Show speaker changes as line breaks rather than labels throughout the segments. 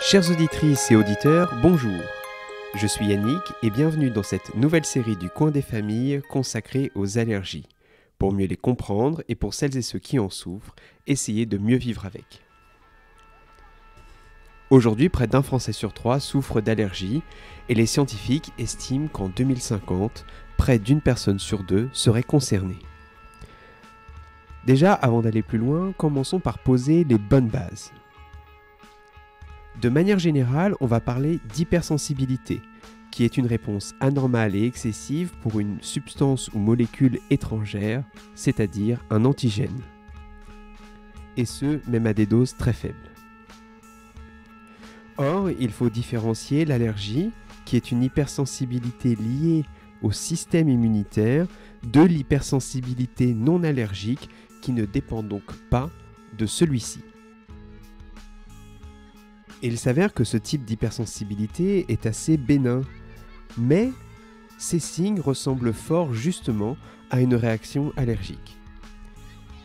Chères auditrices et auditeurs, bonjour. Je suis Yannick et bienvenue dans cette nouvelle série du Coin des familles consacrée aux allergies. Pour mieux les comprendre et pour celles et ceux qui en souffrent, essayer de mieux vivre avec. Aujourd'hui, près d'un Français sur 3 souffre d'allergies et les scientifiques estiment qu'en 2050, près d'une personne sur 2 serait concernée. Déjà, avant d'aller plus loin, commençons par poser les bonnes bases. De manière générale, on va parler d'hypersensibilité, qui est une réponse anormale et excessive pour une substance ou molécule étrangère, c'est-à-dire un antigène. Et ce, même à des doses très faibles. Or, il faut différencier l'allergie, qui est une hypersensibilité liée au système immunitaire, de l'hypersensibilité non allergique, qui ne dépend donc pas de celui-ci. Et il s'avère que ce type d'hypersensibilité est assez bénin, mais ces signes ressemblent fort justement à une réaction allergique.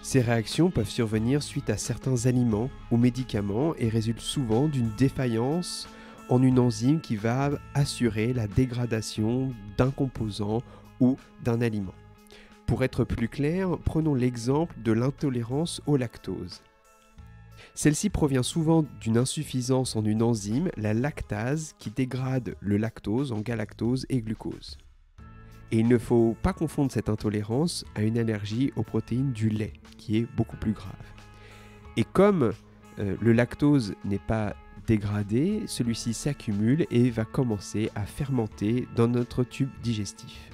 Ces réactions peuvent survenir suite à certains aliments ou médicaments et résultent souvent d'une défaillance en une enzyme qui va assurer la dégradation d'un composant ou d'un aliment. Pour être plus clair, prenons l'exemple de l'intolérance au lactose. Celle-ci provient souvent d'une insuffisance en une enzyme, la lactase, qui dégrade le lactose en galactose et glucose. Et il ne faut pas confondre cette intolérance à une allergie aux protéines du lait, qui est beaucoup plus grave. Et comme le lactose n'est pas dégradé, celui-ci s'accumule et va commencer à fermenter dans notre tube digestif.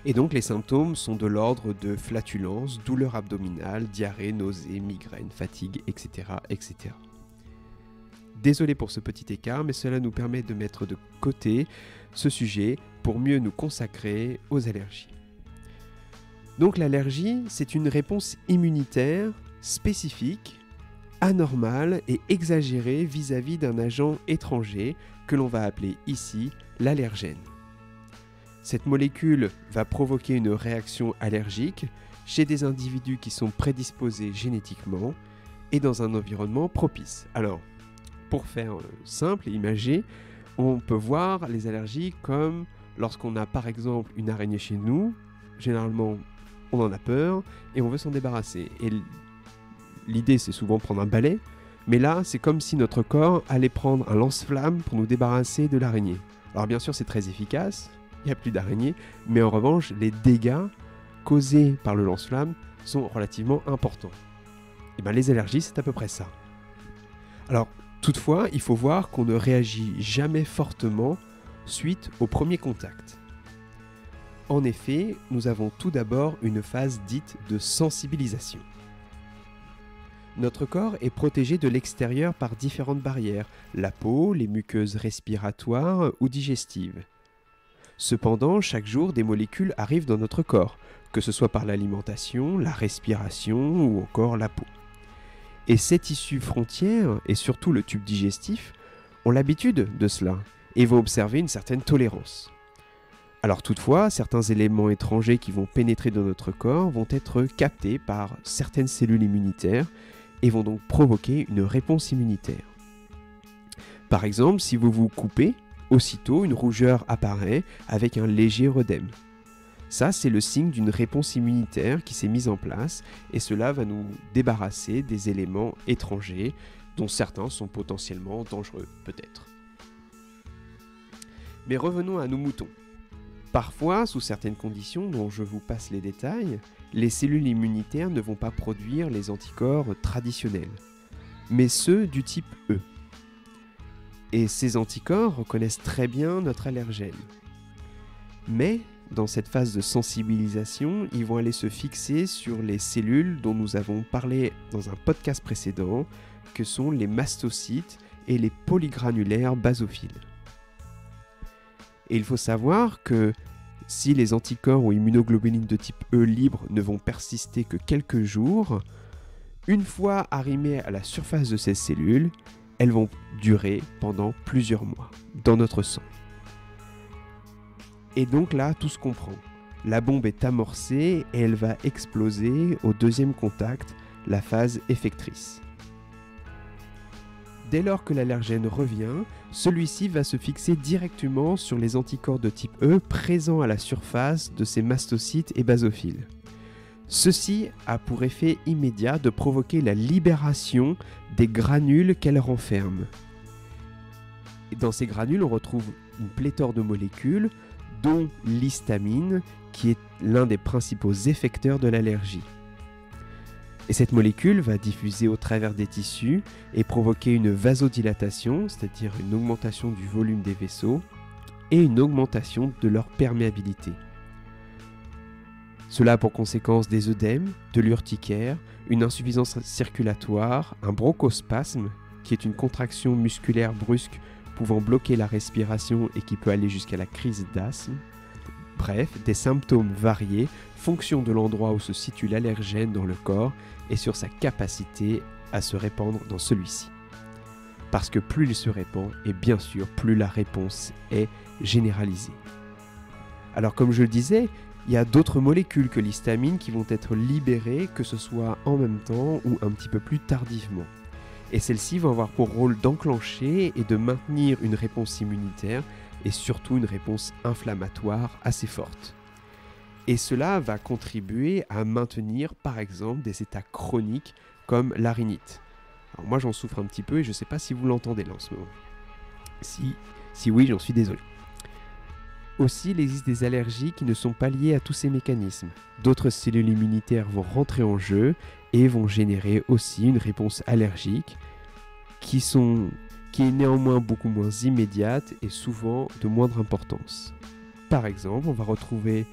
Et donc les symptômes sont de l'ordre de flatulence, douleur abdominale, diarrhée, nausées, migraine, fatigue, etc., etc. Désolé pour ce petit écart, mais cela nous permet de mettre de côté ce sujet pour mieux nous consacrer aux allergies. Donc l'allergie, c'est une réponse immunitaire spécifique, anormale et exagérée vis-à-vis d'un agent étranger que l'on va appeler ici l'allergène. Cette molécule va provoquer une réaction allergique chez des individus qui sont prédisposés génétiquement et dans un environnement propice. Alors, pour faire simple et imagé, on peut voir les allergies comme lorsqu'on a par exemple une araignée chez nous, généralement on en a peur et on veut s'en débarrasser. Et l'idée c'est souvent prendre un balai, mais là c'est comme si notre corps allait prendre un lance-flamme pour nous débarrasser de l'araignée. Alors bien sûr c'est très efficace, il n'y a plus d'araignées, mais en revanche, les dégâts causés par le lance-flamme sont relativement importants. Et bien, les allergies, c'est à peu près ça. Alors, toutefois, il faut voir qu'on ne réagit jamais fortement suite au premier contact. En effet, nous avons tout d'abord une phase dite de sensibilisation. Notre corps est protégé de l'extérieur par différentes barrières, la peau, les muqueuses respiratoires ou digestives. Cependant, chaque jour, des molécules arrivent dans notre corps, que ce soit par l'alimentation, la respiration ou encore la peau. Et ces tissus frontières, et surtout le tube digestif, ont l'habitude de cela et vont observer une certaine tolérance. Alors toutefois, certains éléments étrangers qui vont pénétrer dans notre corps vont être captés par certaines cellules immunitaires et vont donc provoquer une réponse immunitaire. Par exemple, si vous vous coupez, aussitôt, une rougeur apparaît avec un léger œdème. Ça, c'est le signe d'une réponse immunitaire qui s'est mise en place et cela va nous débarrasser des éléments étrangers dont certains sont potentiellement dangereux, peut-être. Mais revenons à nos moutons. Parfois, sous certaines conditions dont je vous passe les détails, les cellules immunitaires ne vont pas produire les anticorps traditionnels, mais ceux du type E. Et ces anticorps reconnaissent très bien notre allergène. Mais, dans cette phase de sensibilisation, ils vont aller se fixer sur les cellules dont nous avons parlé dans un podcast précédent, que sont les mastocytes et les polygranulaires basophiles. Et il faut savoir que si les anticorps ou immunoglobulines de type E libres ne vont persister que quelques jours, une fois arrimées à la surface de ces cellules, elles vont durer pendant plusieurs mois dans notre sang. Et donc là, tout se comprend. La bombe est amorcée et elle va exploser au deuxième contact, la phase effectrice. Dès lors que l'allergène revient, celui-ci va se fixer directement sur les anticorps de type E présents à la surface de ces mastocytes et basophiles. Ceci a pour effet immédiat de provoquer la libération des granules qu'elle renferme. Et dans ces granules, on retrouve une pléthore de molécules, dont l'histamine, qui est l'un des principaux effecteurs de l'allergie. Et cette molécule va diffuser au travers des tissus et provoquer une vasodilatation, c'est-à-dire une augmentation du volume des vaisseaux, et une augmentation de leur perméabilité. Cela a pour conséquence des œdèmes, de l'urticaire, une insuffisance circulatoire, un bronchospasme, qui est une contraction musculaire brusque pouvant bloquer la respiration et qui peut aller jusqu'à la crise d'asthme. Bref, des symptômes variés, fonction de l'endroit où se situe l'allergène dans le corps et sur sa capacité à se répandre dans celui-ci. Parce que plus il se répand, et bien sûr, plus la réponse est généralisée. Alors comme je le disais, il y a d'autres molécules que l'histamine qui vont être libérées, que ce soit en même temps ou un petit peu plus tardivement. Et celles-ci vont avoir pour rôle d'enclencher et de maintenir une réponse immunitaire et surtout une réponse inflammatoire assez forte. Et cela va contribuer à maintenir par exemple des états chroniques comme la rhinite. Alors moi j'en souffre un petit peu et je ne sais pas si vous l'entendez là en ce moment. Si oui, j'en suis désolé. Aussi, il existe des allergies qui ne sont pas liées à tous ces mécanismes. D'autres cellules immunitaires vont rentrer en jeu et vont générer aussi une réponse allergique qui est néanmoins beaucoup moins immédiate et souvent de moindre importance. Par exemple, on va retrouver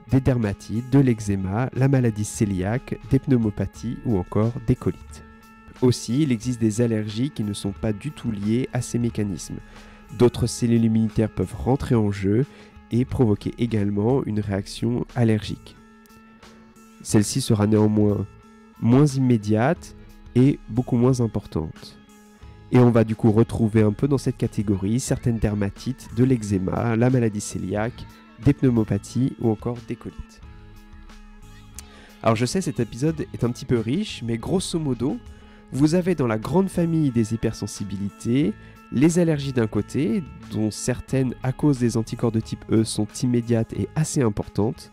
des dermatites, de l'eczéma, la maladie cœliaque, des pneumopathies ou encore des colites. Aussi, il existe des allergies qui ne sont pas du tout liées à ces mécanismes. D'autres cellules immunitaires peuvent rentrer en jeu et provoquer également une réaction allergique. Celle-ci sera néanmoins moins immédiate et beaucoup moins importante. Et on va du coup retrouver un peu dans cette catégorie certaines dermatites, de l'eczéma, la maladie cœliaque, des pneumopathies ou encore des colites. Alors je sais, cet épisode est un petit peu riche, mais grosso modo, vous avez dans la grande famille des hypersensibilités les allergies d'un côté, dont certaines à cause des anticorps de type E sont immédiates et assez importantes,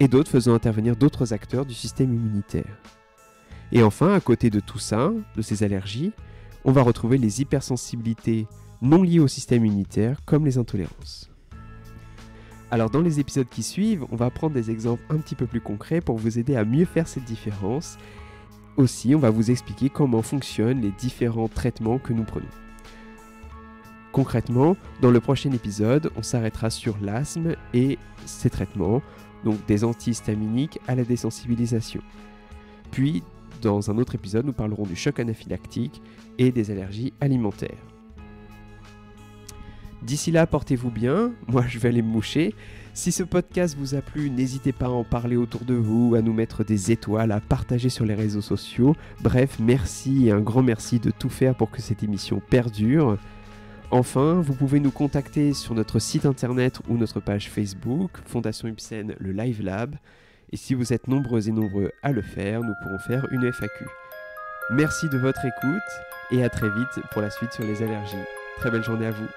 et d'autres faisant intervenir d'autres acteurs du système immunitaire. Et enfin, à côté de tout ça, de ces allergies, on va retrouver les hypersensibilités non liées au système immunitaire, comme les intolérances. Alors dans les épisodes qui suivent, on va prendre des exemples un petit peu plus concrets pour vous aider à mieux faire cette différence. Aussi, on va vous expliquer comment fonctionnent les différents traitements que nous prenons. Concrètement, dans le prochain épisode, on s'arrêtera sur l'asthme et ses traitements, donc des antihistaminiques à la désensibilisation. Puis, dans un autre épisode, nous parlerons du choc anaphylactique et des allergies alimentaires. D'ici là, portez-vous bien, moi je vais aller me moucher. Si ce podcast vous a plu, n'hésitez pas à en parler autour de vous, à nous mettre des étoiles, à partager sur les réseaux sociaux. Bref, merci et un grand merci de tout faire pour que cette émission perdure. Enfin, vous pouvez nous contacter sur notre site internet ou notre page Facebook, Fondation Ipsen, le Live Lab. Et si vous êtes nombreux et nombreux à le faire, nous pourrons faire une FAQ. Merci de votre écoute et à très vite pour la suite sur les allergies. Très belle journée à vous.